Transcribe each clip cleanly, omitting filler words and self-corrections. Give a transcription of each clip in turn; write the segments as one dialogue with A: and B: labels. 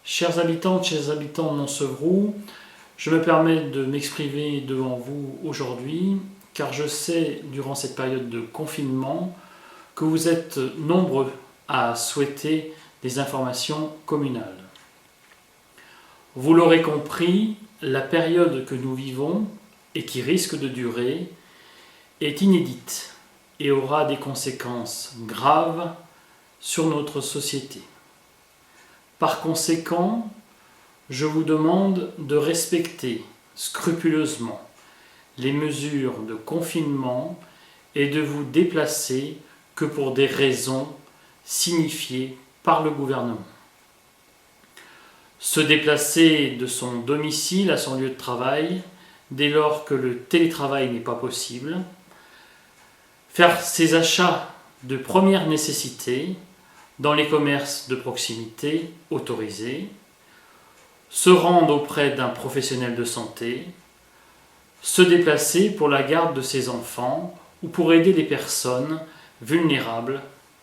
A: Chers habitantes, chers habitants de Montsevrou, je me permets de m'exprimer devant vous aujourd'hui, car je sais, durant cette période de confinement, que vous êtes nombreux à souhaiter des informations communales. Vous l'aurez compris, la période que nous vivons, et qui risque de durer, est inédite et aura des conséquences graves sur notre société. Par conséquent, je vous demande de respecter scrupuleusement les mesures de confinement et de vous déplacer que pour des raisons signifiées par le gouvernement. Se déplacer de son domicile à son lieu de travail dès lors que le télétravail n'est pas possible, faire ses achats de première nécessité dans les commerces de proximité autorisés, se rendre auprès d'un professionnel de santé, se déplacer pour la garde de ses enfants ou pour aider les personnes vulnérables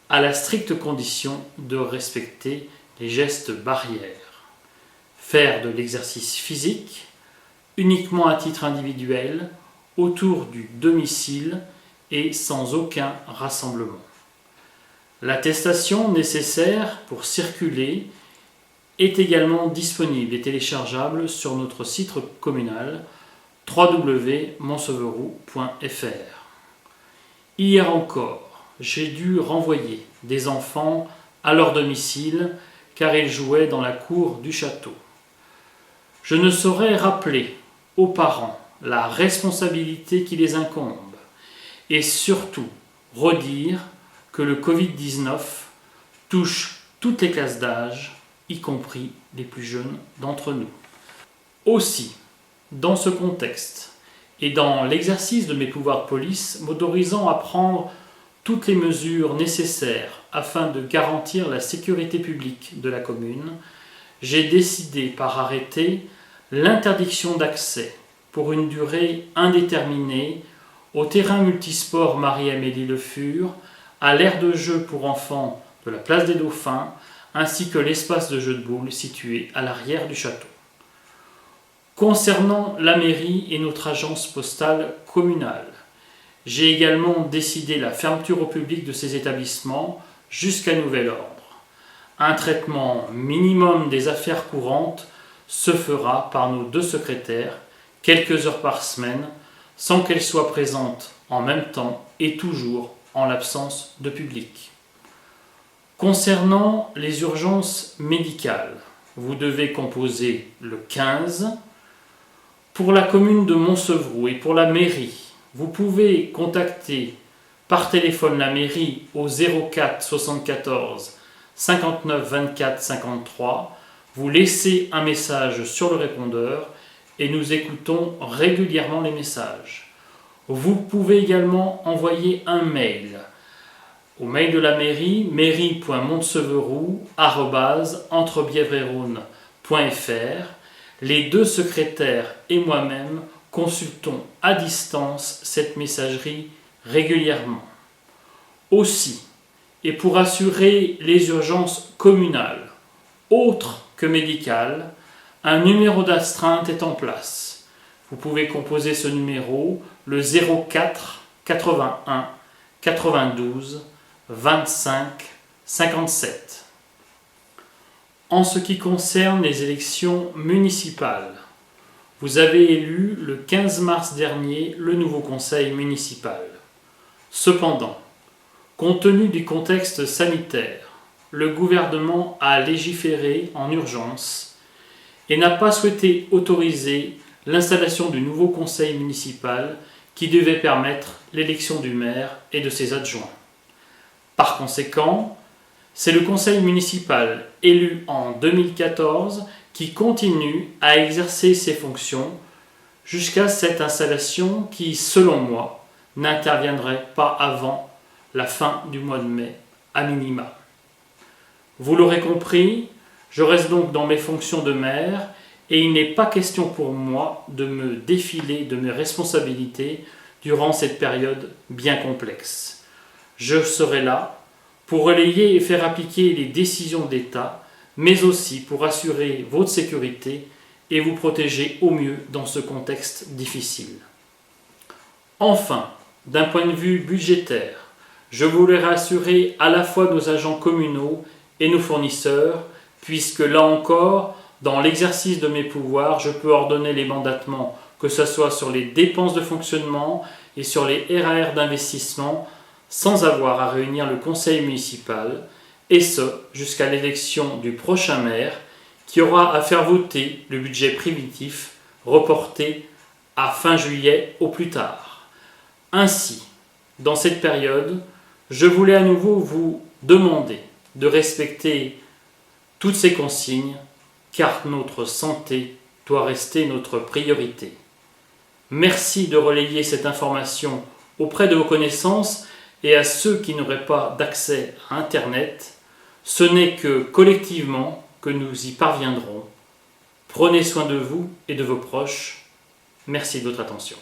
A: à la stricte condition de respecter les gestes barrières, faire de l'exercice physique uniquement à titre individuel autour du domicile et sans aucun rassemblement. L'attestation nécessaire pour circuler est également disponible et téléchargeable sur notre site communal www.montsevrou.fr. Hier encore, j'ai dû renvoyer des enfants à leur domicile car ils jouaient dans la cour du château. Je ne saurais rappeler aux parents la responsabilité qui les incombe et surtout redire que le Covid-19 touche toutes les classes d'âge, y compris les plus jeunes d'entre nous. Aussi, dans ce contexte et dans l'exercice de mes pouvoirs de police, m'autorisant à prendre toutes les mesures nécessaires afin de garantir la sécurité publique de la commune, j'ai décidé par arrêté l'interdiction d'accès pour une durée indéterminée au terrain multisport Marie-Amélie Le Fur, à l'aire de jeu pour enfants de la place des Dauphins, ainsi que l'espace de jeu de boules situé à l'arrière du château. Concernant la mairie et notre agence postale communale, j'ai également décidé la fermeture au public de ces établissements jusqu'à nouvel ordre. Un traitement minimum des affaires courantes se fera par nos 2 secrétaires, quelques heures par semaine, sans qu'elles soient présentes en même temps et toujours en l'absence de public. Concernant les urgences médicales, vous devez composer le 15. Pour la commune de Montsevrou et pour la mairie, vous pouvez contacter par téléphone la mairie au 04 74 59 24 53. Vous laissez un message sur le répondeur et nous écoutons régulièrement les messages. Vous pouvez également envoyer un mail au mail de la mairie, mairie.montsevrou@entrebièvres-et-rhône.fr. Les 2 secrétaires et moi-même consultons à distance cette messagerie régulièrement. Aussi, et pour assurer les urgences communales, autres que médicales, un numéro d'astreinte est en place. Vous pouvez composer ce numéro le 04 81 92 25 57. En ce qui concerne les élections municipales, vous avez élu le 15 mars dernier le nouveau conseil municipal. Cependant, compte tenu du contexte sanitaire, le gouvernement a légiféré en urgence et n'a pas souhaité autoriser l'installation du nouveau conseil municipal qui devait permettre l'élection du maire et de ses adjoints. Par conséquent, c'est le conseil municipal élu en 2014 qui continue à exercer ses fonctions jusqu'à cette installation qui, selon moi, n'interviendrait pas avant la fin du mois de mai à minima. Vous l'aurez compris, je reste donc dans mes fonctions de maire et il n'est pas question pour moi de me défiler de mes responsabilités durant cette période bien complexe. Je serai là pour relayer et faire appliquer les décisions d'État mais aussi pour assurer votre sécurité et vous protéger au mieux dans ce contexte difficile. Enfin, d'un point de vue budgétaire, je voulais rassurer à la fois nos agents communaux et nos fournisseurs, puisque là encore, dans l'exercice de mes pouvoirs, je peux ordonner les mandatements, que ce soit sur les dépenses de fonctionnement et sur les RAR d'investissement, sans avoir à réunir le conseil municipal, et ce, jusqu'à l'élection du prochain maire, qui aura à faire voter le budget primitif reporté à fin juillet au plus tard. Ainsi, dans cette période, je voulais à nouveau vous demander de respecter toutes ces consignes, car notre santé doit rester notre priorité. Merci de relayer cette information auprès de vos connaissances et à ceux qui n'auraient pas d'accès à Internet. Ce n'est que collectivement que nous y parviendrons. Prenez soin de vous et de vos proches. Merci de votre attention.